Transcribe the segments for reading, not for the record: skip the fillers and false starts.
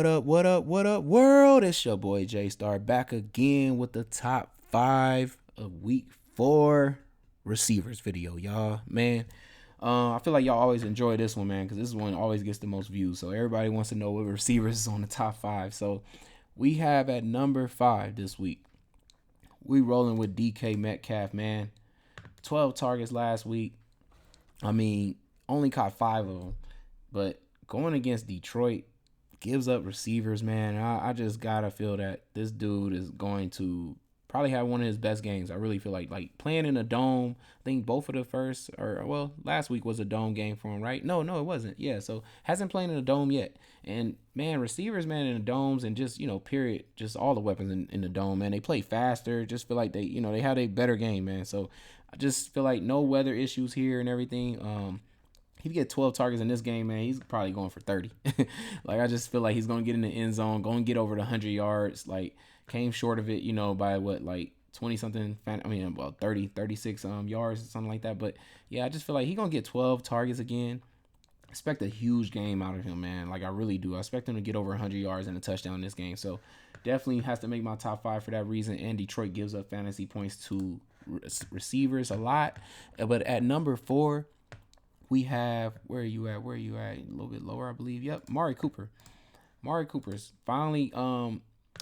What up, world? It's your boy Jaystar back again with the top 5 of week 4 receivers video, y'all. Man, I feel like y'all always enjoy this one, man, because this one always gets the most views. So everybody wants to know what receivers is on the top 5. So we have at number 5 this week. We rolling with DK Metcalf, man. 12 targets last week. I mean, only caught 5 of them, but going against Detroit gives up receivers, man. I just gotta feel that this dude is going to probably have one of his best games. I really feel like playing in a dome. I think both of the first or well, last week was a dome game for him, right? No, it wasn't. Yeah, so hasn't played in a dome yet. And man, receivers, man, in the domes and just period, just all the weapons in the dome, man. They play faster. Just feel like they had a better game, man. So I just feel like no weather issues here and everything. If you get 12 targets in this game, man, he's probably going for 30. Like, I just feel like he's going to get in the end zone, going to get over the 100 yards. Like, came short of it, by what, like 20 something, about 30, 36 yards or something like that. But yeah, I just feel like he's going to get 12 targets again. Expect a huge game out of him, man. Like, I really do. I expect him to get over 100 yards and a touchdown in this game. So definitely has to make my top 5 for that reason. And Detroit gives up fantasy points to receivers a lot. But at number 4, we have, where are you at? A little bit lower, I believe. Yep, Amari Cooper. Amari Cooper's finally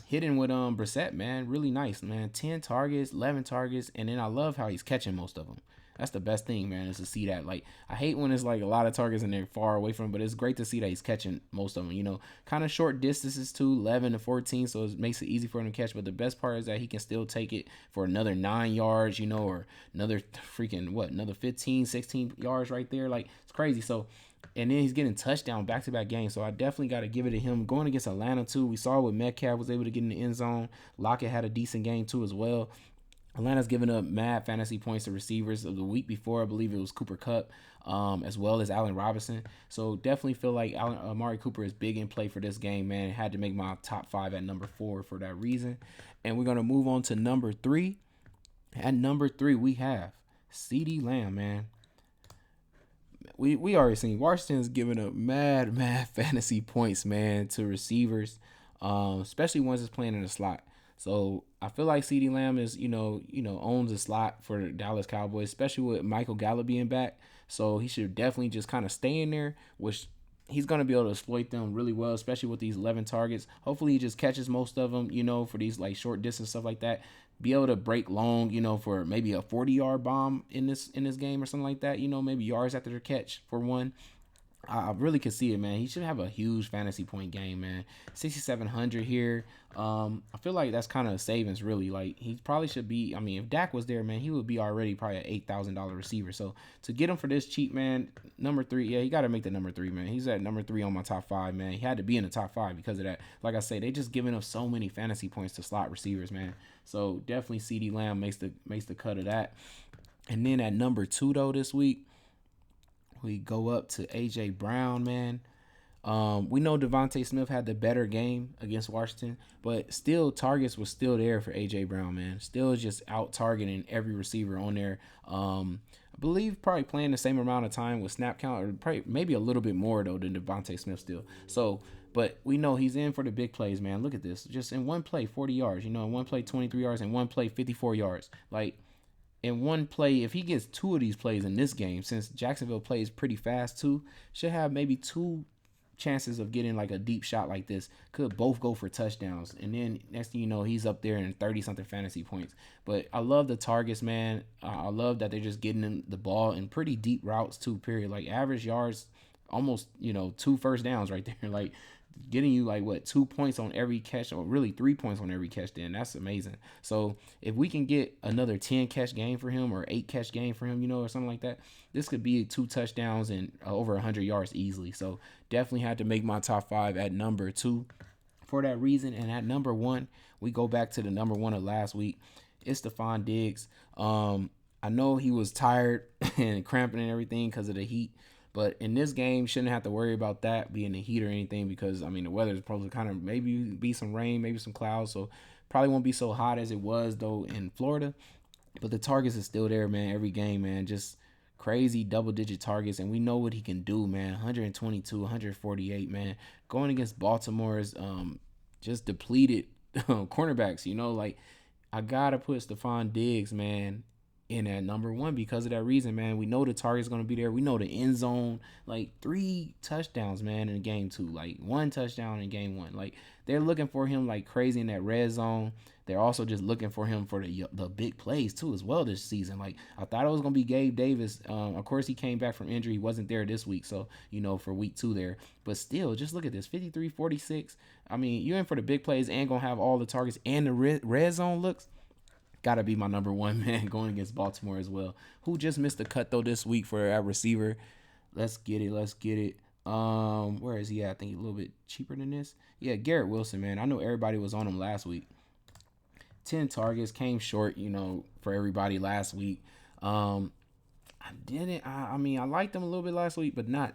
hitting with Brissett, man. Really nice, man. 10 targets, 11 targets, and then I love how he's catching most of them. That's the best thing, man, is to see that. Like, I hate when it's like a lot of targets and they're far away from him, but it's great to see that he's catching most of them. Kind of short distances too, 11 to 14, so it makes it easy for him to catch. But the best part is that he can still take it for another 9 yards, or another another 15, 16 yards right there. Like, it's crazy. So, and then he's getting touchdown back-to-back games. So I definitely got to give it to him. Going against Atlanta, too, we saw what Metcalf was able to get in the end zone. Lockett had a decent game, too, as well. Atlanta's given up mad fantasy points to receivers of the week before. I believe it was Cooper Kupp, as well as Allen Robinson. So definitely feel like Amari Cooper is big in play for this game, man. Had to make my top 5 at number 4 for that reason. And we're going to move on to number 3. At number 3, we have CeeDee Lamb, man. We already seen Washington's giving up mad fantasy points, man, to receivers, especially ones that's playing in the slot. So I feel like CeeDee Lamb is, owns a slot for the Dallas Cowboys, especially with Michael Gallup being back. So he should definitely just kind of stay in there, which he's going to be able to exploit them really well, especially with these 11 targets. Hopefully he just catches most of them, for these like short distance stuff like that. Be able to break long, for maybe a 40-yard bomb in this game or something like that, maybe yards after the catch for one. I really could see it, man. He should have a huge fantasy point game, man. 6,700 here. I feel like that's kind of savings, really. Like, he probably should be. I mean, if Dak was there, man, he would be already probably an $8,000 receiver. So to get him for this cheap, man, number 3, yeah, he got to make the number 3, man. He's at number 3 on my top 5, man. He had to be in the top 5 because of that. Like I say, they just giving up so many fantasy points to slot receivers, man. So definitely CeeDee Lamb makes the cut of that. And then at number 2 though this week, we go up to A.J. Brown, man. We know Devontae Smith had the better game against Washington, but still targets was still there for A.J. Brown, man. Still just out targeting every receiver on there. I believe probably playing the same amount of time with snap count, or probably maybe a little bit more though than Devontae Smith still. So, but we know he's in for the big plays, man. Look at this. Just in one play, 40 yards. In one play, 23 yards. In one play, 54 yards. Like, in one play, if he gets 2 of these plays in this game, since Jacksonville plays pretty fast too, should have maybe 2 chances of getting like a deep shot like this. Could both go for touchdowns. And then next thing you know, he's up there in 30-something fantasy points. But I love the targets, man. I love that they're just getting him the ball in pretty deep routes too, period. Like average yards, almost, 2 first downs right there. Like, getting you like 2 points on every catch, or really 3 points on every catch, then that's amazing. So if we can get another 10 catch game for him, or 8 catch game for him, or something like that, this could be 2 touchdowns and over 100 yards easily. So definitely had to make my top 5 at number 2 for that reason. And at number 1, we go back to the number 1 of last week. It's Stefan Diggs. I know he was tired and cramping and everything because of the heat. But in this game, shouldn't have to worry about that being the heat or anything, because, I mean, the weather is probably kind of maybe be some rain, maybe some clouds. So probably won't be so hot as it was, though, in Florida. But the targets is still there, man, every game, man. Just crazy double-digit targets, and we know what he can do, man. 122, 148, man. Going against Baltimore's just depleted cornerbacks, like I gotta put Stefan Diggs, man, in at number one because of that reason, man. We know the target's gonna be there. We know the end zone, like 3 touchdowns, man, in game 2, like 1 touchdown in game 1. Like they're looking for him like crazy in that red zone. They're also just looking for him for the big plays too as well this season. Like I thought it was gonna be Gabe Davis. Of course he came back from injury. He wasn't there this week, so for week 2 there. But still, just look at this 53-46. I mean, you're in for the big plays and gonna have all the targets and the red zone looks. Gotta be my number one, man, going against Baltimore as well. Who just missed the cut though this week for our receiver? Let's get it. Where is he at? I think a little bit cheaper than this. Yeah, Garrett Wilson, man. I know everybody was on him last week. 10 targets, came short, for everybody last week. I liked him a little bit last week, but not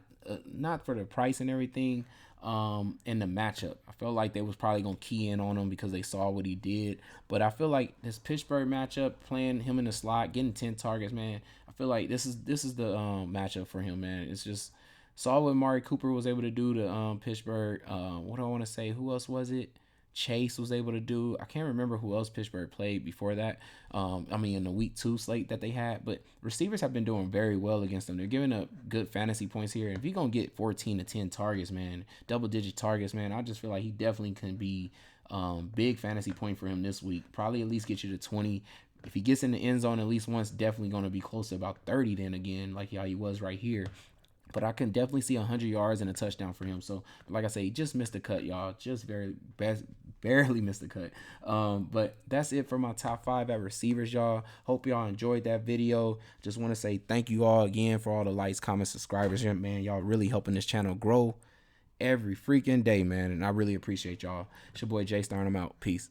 for the price and everything. And the matchup, I felt like they was probably gonna key in on him because they saw what he did. But I feel like this Pittsburgh matchup, playing him in the slot, getting 10 targets, man. I feel like this is the matchup for him, man. It's just saw what Amari Cooper was able to do to Pittsburgh. What do I want to say? Who else was it? Chase was able to do. I can't remember who else Pittsburgh played before that. In the week 2 slate that they had. But receivers have been doing very well against them. They're giving up good fantasy points here. If you're going to get 14 to 10 targets, man, double-digit targets, man, I just feel like he definitely can be big fantasy point for him this week. Probably at least get you to 20. If he gets in the end zone at least once, definitely going to be close to about 30 then again, like how he was right here. But I can definitely see 100 yards and a touchdown for him. So, like I say, he just missed the cut, y'all. Just barely missed the cut. But that's it for my top 5 at receivers, y'all. Hope y'all enjoyed that video. Just want to say thank you all again for all the likes, comments, subscribers. Man, y'all really helping this channel grow every freaking day, man. And I really appreciate y'all. It's your boy Jaystar, and I'm out. Peace.